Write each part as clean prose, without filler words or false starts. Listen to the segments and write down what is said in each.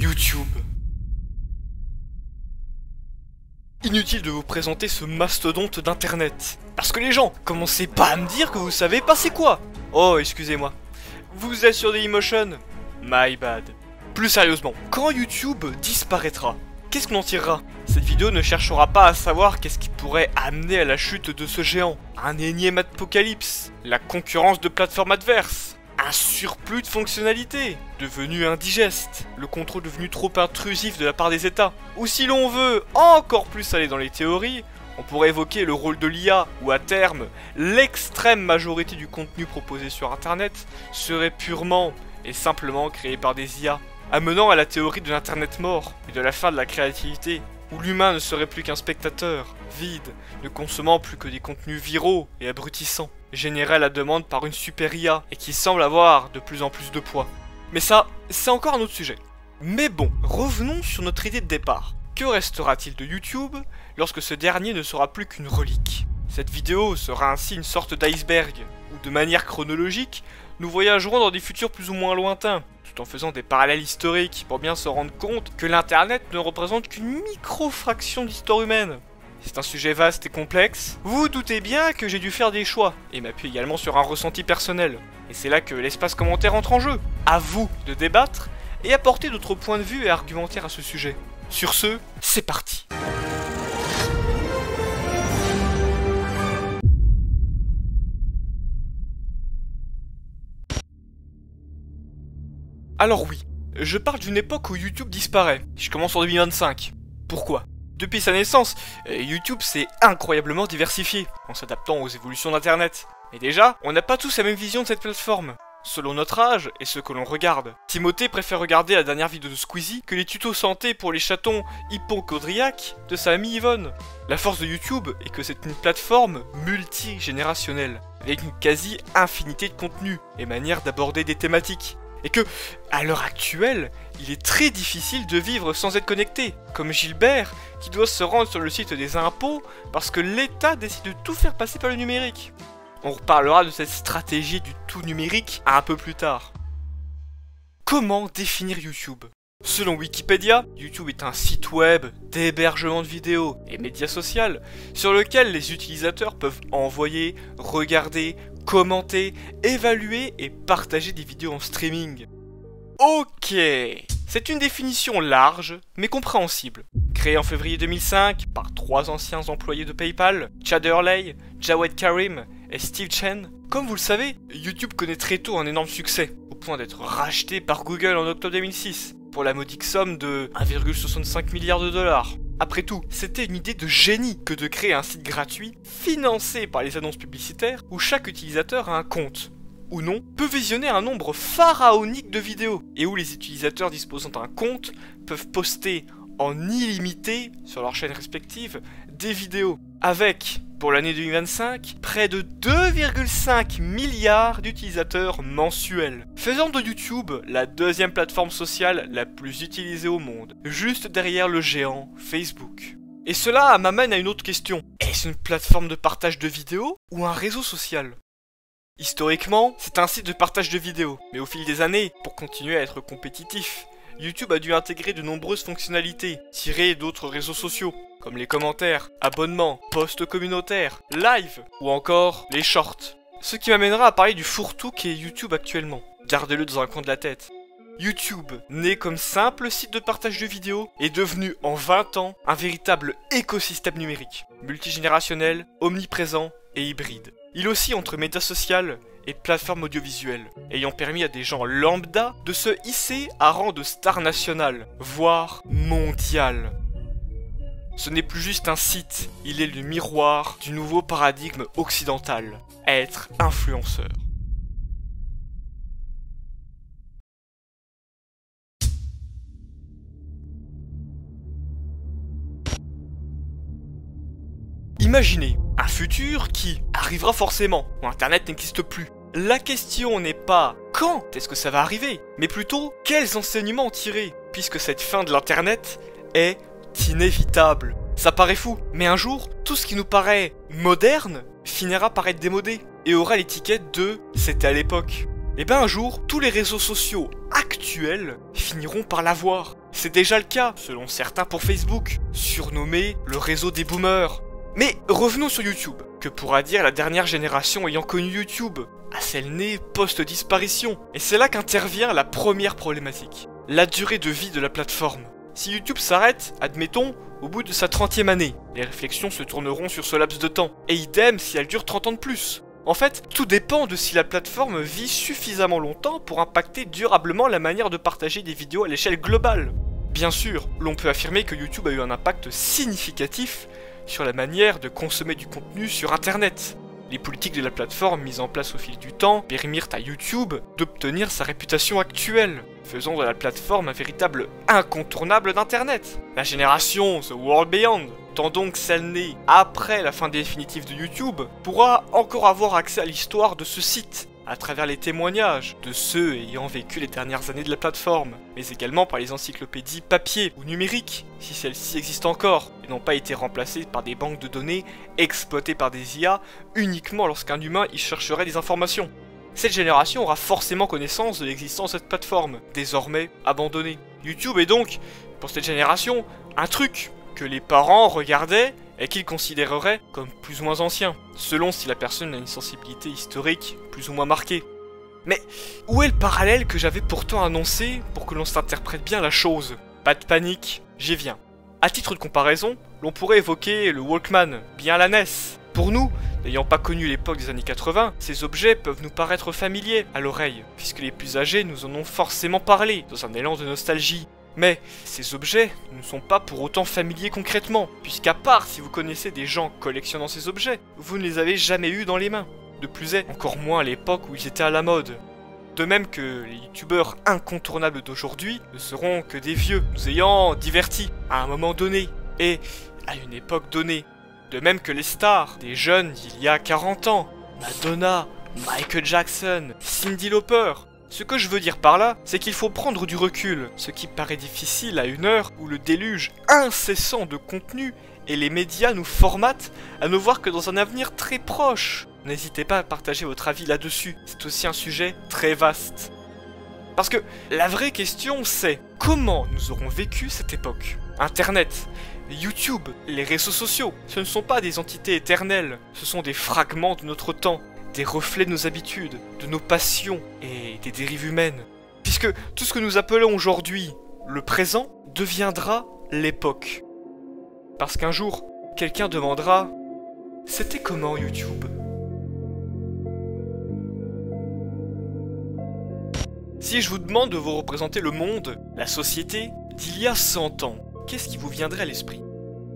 YouTube. Inutile de vous présenter ce mastodonte d'internet. Parce que les gens, commencez pas à me dire que vous savez pas c'est quoi. Oh, excusez-moi. Vous êtes sur Dailymotion? My bad. Plus sérieusement, quand YouTube disparaîtra, qu'est-ce qu'on en tirera? Cette vidéo ne cherchera pas à savoir qu'est-ce qui pourrait amener à la chute de ce géant. Un énième apocalypse, la concurrence de plateformes adverses, un surplus de fonctionnalités, devenu indigeste, le contrôle devenu trop intrusif de la part des États. Ou si l'on veut encore plus aller dans les théories, on pourrait évoquer le rôle de l'IA, où à terme, l'extrême majorité du contenu proposé sur Internet serait purement et simplement créé par des IA, amenant à la théorie de l'Internet mort et de la fin de la créativité, où l'humain ne serait plus qu'un spectateur, vide, ne consommant plus que des contenus viraux et abrutissants, générés à la demande par une super IA et qui semble avoir de plus en plus de poids. Mais ça, c'est encore un autre sujet. Mais bon, revenons sur notre idée de départ. Que restera-t-il de YouTube lorsque ce dernier ne sera plus qu'une relique? Cette vidéo sera ainsi une sorte d'iceberg, où de manière chronologique, nous voyagerons dans des futurs plus ou moins lointains, tout en faisant des parallèles historiques pour bien se rendre compte que l'internet ne représente qu'une micro-fraction de l'histoire humaine. C'est un sujet vaste et complexe. Vous vous doutez bien que j'ai dû faire des choix, et m'appuie également sur un ressenti personnel. Et c'est là que l'espace commentaire entre en jeu. À vous de débattre, et apporter d'autres points de vue et argumentaires à ce sujet. Sur ce, c'est parti. Alors oui, je parle d'une époque où YouTube disparaît. Je commence en 2025. Pourquoi? Depuis sa naissance, YouTube s'est incroyablement diversifié, en s'adaptant aux évolutions d'Internet. Et déjà, on n'a pas tous la même vision de cette plateforme, selon notre âge et ce que l'on regarde. Timothée préfère regarder la dernière vidéo de Squeezie que les tutos santé pour les chatons hypochondriaques de sa amie Yvonne. La force de YouTube est que c'est une plateforme multigénérationnelle, avec une quasi-infinité de contenus et manières d'aborder des thématiques. Et que, à l'heure actuelle, il est très difficile de vivre sans être connecté, comme Gilbert, qui doit se rendre sur le site des impôts parce que l'État décide de tout faire passer par le numérique. On reparlera de cette stratégie du tout numérique un peu plus tard. Comment définir YouTube? Selon Wikipédia, YouTube est un site web d'hébergement de vidéos et média social sur lequel les utilisateurs peuvent envoyer, regarder, commenter, évaluer et partager des vidéos en streaming. Ok, c'est une définition large mais compréhensible. Créée en février 2005 par 3 anciens employés de PayPal, Chad Hurley, Jawed Karim et Steve Chen. Comme vous le savez, YouTube connaît très tôt un énorme succès, au point d'être racheté par Google en octobre 2006, pour la modique somme de 1,65 milliard de dollars. Après tout, c'était une idée de génie que de créer un site gratuit, financé par les annonces publicitaires, où chaque utilisateur a un compte, ou non, peut visionner un nombre pharaonique de vidéos, et où les utilisateurs disposant d'un compte peuvent poster en illimité, sur leurs chaînes respectives, des vidéos, avec, pour l'année 2025, près de 2,5 milliards d'utilisateurs mensuels, faisant de YouTube la deuxième plateforme sociale la plus utilisée au monde, juste derrière le géant Facebook. Et cela m'amène à une autre question. Est-ce une plateforme de partage de vidéos ou un réseau social? Historiquement, c'est un site de partage de vidéos, mais au fil des années, pour continuer à être compétitif, YouTube a dû intégrer de nombreuses fonctionnalités, tirées d'autres réseaux sociaux, comme les commentaires, abonnements, posts communautaires, live, ou encore les shorts. Ce qui m'amènera à parler du fourre-tout qu'est YouTube actuellement. Gardez-le dans un coin de la tête. YouTube, né comme simple site de partage de vidéos, est devenu en 20 ans un véritable écosystème numérique, multigénérationnel, omniprésent et hybride. Il oscille entre médias social et plateformes audiovisuelles, ayant permis à des gens lambda de se hisser à rang de star nationale, voire mondiale. Ce n'est plus juste un site, il est le miroir du nouveau paradigme occidental, être influenceur. Imaginez un futur qui arrivera forcément, où Internet n'existe plus. La question n'est pas quand est-ce que ça va arriver, mais plutôt quels enseignements en tirer, puisque cette fin de l'Internet est inévitable. Ça paraît fou, mais un jour, tout ce qui nous paraît moderne finira par être démodé, et aura l'étiquette de « c'était à l'époque ». Et ben un jour, tous les réseaux sociaux actuels finiront par l'avoir. C'est déjà le cas, selon certains pour Facebook, surnommé le réseau des boomers. Mais revenons sur YouTube. Que pourra dire la dernière génération ayant connu YouTube, à celle née post-disparition? Et c'est là qu'intervient la première problématique. La durée de vie de la plateforme. Si YouTube s'arrête, admettons, au bout de sa 30e année, les réflexions se tourneront sur ce laps de temps. Et idem si elle dure 30 ans de plus. En fait, tout dépend de si la plateforme vit suffisamment longtemps pour impacter durablement la manière de partager des vidéos à l'échelle globale. Bien sûr, l'on peut affirmer que YouTube a eu un impact significatif sur la manière de consommer du contenu sur Internet. Les politiques de la plateforme mises en place au fil du temps permirent à YouTube d'obtenir sa réputation actuelle, faisant de la plateforme un véritable incontournable d'Internet. La génération The World Beyond, tant donc celle née après la fin définitive de YouTube, pourra encore avoir accès à l'histoire de ce site, à travers les témoignages de ceux ayant vécu les dernières années de la plateforme, mais également par les encyclopédies papier ou numériques, si celles-ci existent encore, et n'ont pas été remplacées par des banques de données exploitées par des IA uniquement lorsqu'un humain y chercherait des informations. Cette génération aura forcément connaissance de l'existence de cette plateforme, désormais abandonnée. YouTube est donc, pour cette génération, un truc que les parents regardaient et qu'ils considéreraient comme plus ou moins ancien, selon si la personne a une sensibilité historique plus ou moins marquée. Mais où est le parallèle que j'avais pourtant annoncé pour que l'on s'interprète bien la chose? Pas de panique, j'y viens. A titre de comparaison, l'on pourrait évoquer le Walkman, bien la NES. Pour nous, n'ayant pas connu l'époque des années 80, ces objets peuvent nous paraître familiers à l'oreille, puisque les plus âgés nous en ont forcément parlé, dans un élan de nostalgie. Mais ces objets ne sont pas pour autant familiers concrètement, puisqu'à part si vous connaissez des gens collectionnant ces objets, vous ne les avez jamais eus dans les mains. De plus est, encore moins à l'époque où ils étaient à la mode. De même que les youtubeurs incontournables d'aujourd'hui ne seront que des vieux, nous ayant divertis à un moment donné, et à une époque donnée. De même que les stars, des jeunes d'il y a 40 ans, Madonna, Michael Jackson, Cyndi Lauper. Ce que je veux dire par là, c'est qu'il faut prendre du recul, ce qui paraît difficile à une heure où le déluge incessant de contenu et les médias nous formatent à ne voir que dans un avenir très proche. N'hésitez pas à partager votre avis là-dessus, c'est aussi un sujet très vaste. Parce que la vraie question c'est, comment nous aurons vécu cette époque? Internet, YouTube, les réseaux sociaux, ce ne sont pas des entités éternelles, ce sont des fragments de notre temps, des reflets de nos habitudes, de nos passions et des dérives humaines. Puisque tout ce que nous appelons aujourd'hui le présent deviendra l'époque. Parce qu'un jour, quelqu'un demandera « C'était comment YouTube ?» Si je vous demande de vous représenter le monde, la société, d'il y a 100 ans, qu'est-ce qui vous viendrait à l'esprit?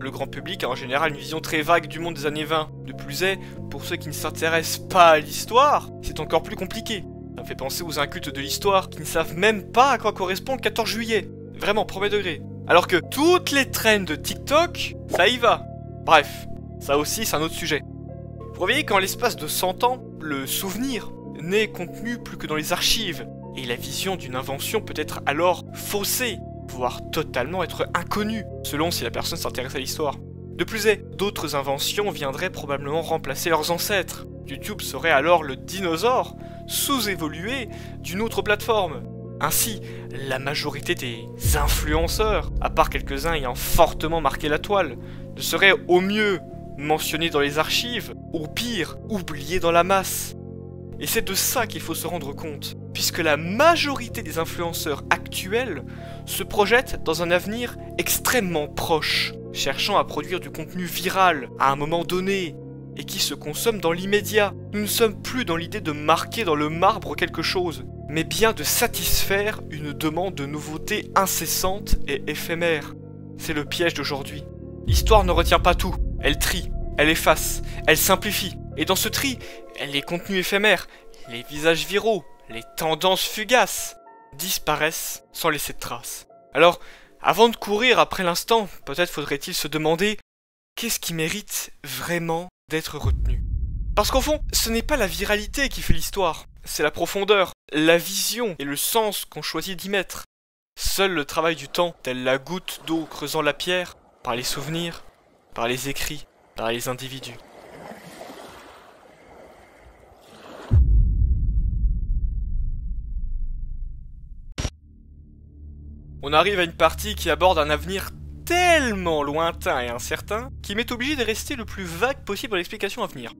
Le grand public a en général une vision très vague du monde des années 20. De plus est, pour ceux qui ne s'intéressent pas à l'histoire, c'est encore plus compliqué. Ça me fait penser aux incultes de l'histoire qui ne savent même pas à quoi correspond le 14 juillet. Vraiment, premier degré. Alors que toutes les trends de TikTok, ça y va. Bref, ça aussi c'est un autre sujet. Vous voyez qu'en l'espace de 100 ans, le souvenir n'est contenu plus que dans les archives. Et la vision d'une invention peut être alors faussée, voire totalement être inconnue, selon si la personne s'intéresse à l'histoire. De plus est, d'autres inventions viendraient probablement remplacer leurs ancêtres. YouTube serait alors le dinosaure sous-évolué d'une autre plateforme. Ainsi, la majorité des influenceurs, à part quelques-uns ayant fortement marqué la toile, ne seraient au mieux mentionnés dans les archives, au pire oubliés dans la masse. Et c'est de ça qu'il faut se rendre compte, puisque la majorité des influenceurs actuels se projettent dans un avenir extrêmement proche, cherchant à produire du contenu viral à un moment donné, et qui se consomme dans l'immédiat. Nous ne sommes plus dans l'idée de marquer dans le marbre quelque chose, mais bien de satisfaire une demande de nouveautés incessante et éphémère. C'est le piège d'aujourd'hui. L'histoire ne retient pas tout, elle trie, elle efface, elle simplifie. Et dans ce tri, les contenus éphémères, les visages viraux, les tendances fugaces disparaissent sans laisser de traces. Alors, avant de courir après l'instant, peut-être faudrait-il se demander qu'est-ce qui mérite vraiment d'être retenu. Parce qu'au fond, ce n'est pas la viralité qui fait l'histoire, c'est la profondeur, la vision et le sens qu'on choisit d'y mettre. Seul le travail du temps, tel la goutte d'eau creusant la pierre, par les souvenirs, par les écrits, par les individus. On arrive à une partie qui aborde un avenir tellement lointain et incertain qu'il m'est obligé de rester le plus vague possible dans l'explication à venir.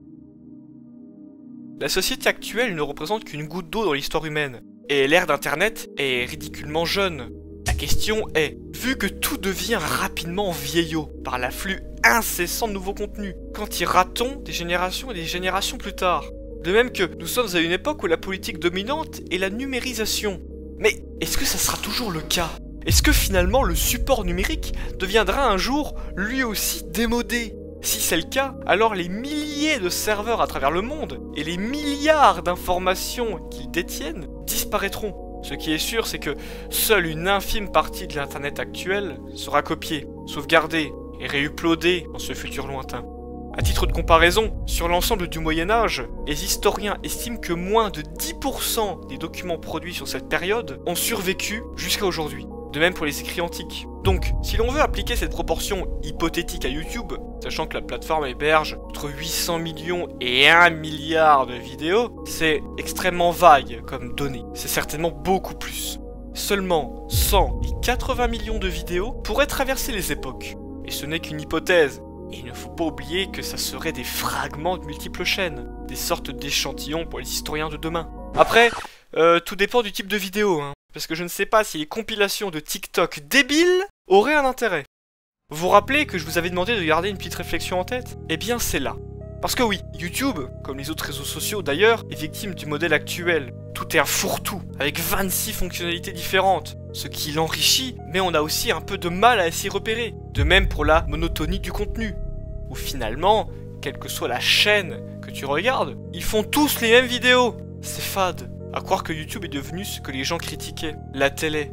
La société actuelle ne représente qu'une goutte d'eau dans l'histoire humaine, et l'ère d'Internet est ridiculement jeune. La question est, vu que tout devient rapidement vieillot par l'afflux incessant de nouveaux contenus, quand ira-t-on des générations et des générations plus tard? De même que nous sommes à une époque où la politique dominante est la numérisation. Mais est-ce que ça sera toujours le cas? Est-ce que finalement le support numérique deviendra un jour lui aussi démodé? Si c'est le cas, alors les milliers de serveurs à travers le monde et les milliards d'informations qu'ils détiennent disparaîtront. Ce qui est sûr, c'est que seule une infime partie de l'internet actuel sera copiée, sauvegardée et réuploadée dans ce futur lointain. À titre de comparaison, sur l'ensemble du Moyen-Âge, les historiens estiment que moins de 10% des documents produits sur cette période ont survécu jusqu'à aujourd'hui. De même pour les écrits antiques. Donc, si l'on veut appliquer cette proportion hypothétique à YouTube, sachant que la plateforme héberge entre 800 millions et 1 milliard de vidéos, c'est extrêmement vague comme donnée. C'est certainement beaucoup plus. Seulement 100 et 80 millions de vidéos pourraient traverser les époques. Et ce n'est qu'une hypothèse. Et il ne faut pas oublier que ça serait des fragments de multiples chaînes, des sortes d'échantillons pour les historiens de demain. Après, tout dépend du type de vidéo, hein. Parce que je ne sais pas si les compilations de TikTok débiles auraient un intérêt. Vous vous rappelez que je vous avais demandé de garder une petite réflexion en tête? Eh bien c'est là. Parce que oui, YouTube, comme les autres réseaux sociaux d'ailleurs, est victime du modèle actuel. Tout est un fourre-tout, avec 26 fonctionnalités différentes, ce qui l'enrichit, mais on a aussi un peu de mal à s'y repérer. De même pour la monotonie du contenu, où finalement, quelle que soit la chaîne que tu regardes, ils font tous les mêmes vidéos. C'est fade. À croire que YouTube est devenu ce que les gens critiquaient, la télé.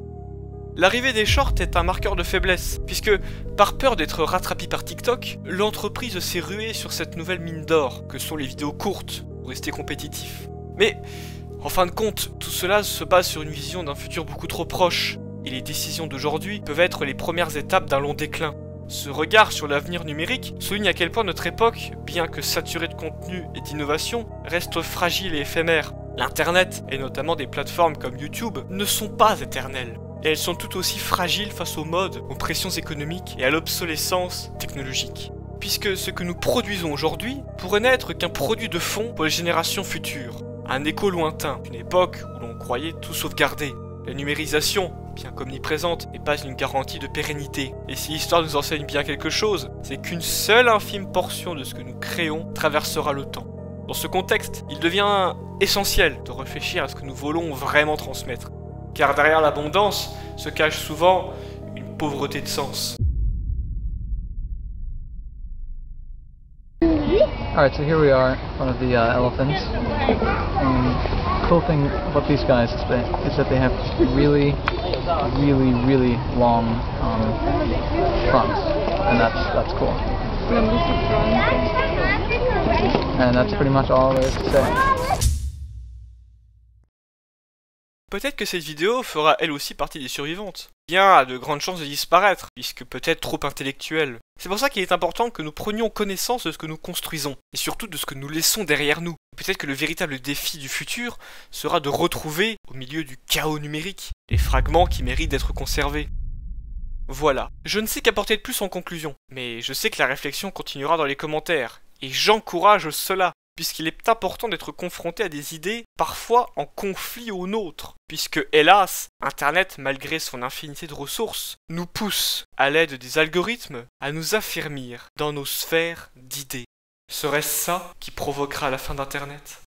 L'arrivée des shorts est un marqueur de faiblesse, puisque, par peur d'être rattrapé par TikTok, l'entreprise s'est ruée sur cette nouvelle mine d'or, que sont les vidéos courtes, pour rester compétitif. Mais, en fin de compte, tout cela se base sur une vision d'un futur beaucoup trop proche, et les décisions d'aujourd'hui peuvent être les premières étapes d'un long déclin. Ce regard sur l'avenir numérique souligne à quel point notre époque, bien que saturée de contenu et d'innovation, reste fragile et éphémère. L'Internet, et notamment des plateformes comme YouTube, ne sont pas éternelles. Et elles sont tout aussi fragiles face aux modes, aux pressions économiques et à l'obsolescence technologique. Puisque ce que nous produisons aujourd'hui pourrait n'être qu'un produit de fond pour les générations futures. Un écho lointain d'une époque où l'on croyait tout sauvegarder. La numérisation, bien qu'omniprésente, n'est pas une garantie de pérennité. Et si l'histoire nous enseigne bien quelque chose, c'est qu'une seule infime portion de ce que nous créons traversera le temps. Dans ce contexte, il devient essentiel de réfléchir à ce que nous voulons vraiment transmettre. Car derrière l'abondance se cache souvent une pauvreté de sens. Alright, so here we are in front of the elephants. The cool thing about these guys is that they have really long fronts, and that's cool. And that's pretty much all there is to say. Peut-être que cette vidéo fera elle aussi partie des survivantes. Bien a de grandes chances de disparaître, puisque peut-être trop intellectuelle. C'est pour ça qu'il est important que nous prenions connaissance de ce que nous construisons, et surtout de ce que nous laissons derrière nous. Peut-être que le véritable défi du futur sera de retrouver, au milieu du chaos numérique, les fragments qui méritent d'être conservés. Voilà, je ne sais qu'apporter de plus en conclusion, mais je sais que la réflexion continuera dans les commentaires, et j'encourage cela, puisqu'il est important d'être confronté à des idées parfois en conflit aux nôtres, puisque hélas, Internet, malgré son infinité de ressources, nous pousse, à l'aide des algorithmes, à nous affermir dans nos sphères d'idées. Serait-ce ça qui provoquera la fin d'Internet ?